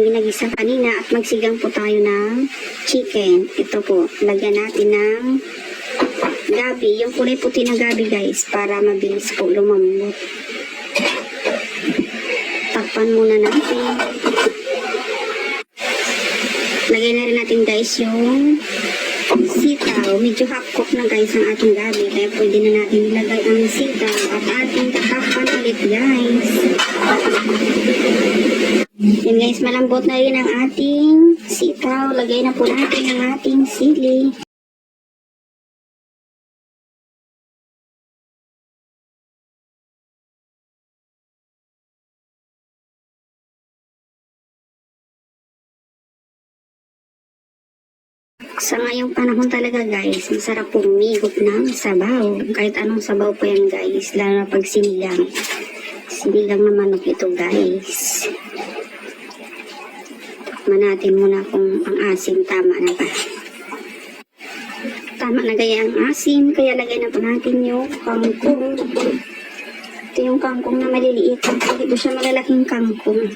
ginagisa kanina at magsigang po tayo ng chicken. Ito po, lagyan natin ng gabi. Yung kulay puti na gabi guys, para mabilis po lumambot. Takpan muna natin. Lagyan na rin natin guys yung sitaw. Medyo half-cook na guys ang ating gabi. Kaya pwede na natin ilagay ang sitaw at ating tatakpan ulit guys. Yan guys, malambot na rin ang ating sitaw. Lagay na po natin ang ating sili. Sa ngayong panahon talaga guys, masarap pumigop ng sabaw. Kahit anong sabaw po yan guys, lalo na pag sinigang. Sinigang na manok ito guys. Tikman natin muna kung ang asim tama na ba. Tama na gaya ang asim, kaya lagay na po natin yung kangkong. Ito yung kangkong na maliliit. Hindi po siya malalaking kangkong.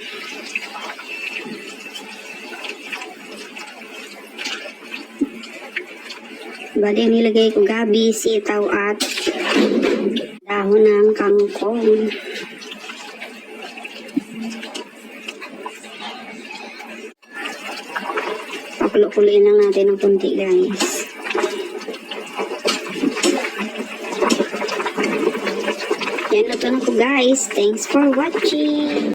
Bali, nilagay ko gabi, sitaw at dahon ng kangkong. Pakulo-kuloyin lang natin ng punti guys. Yan, luto na po guys. Thanks for watching.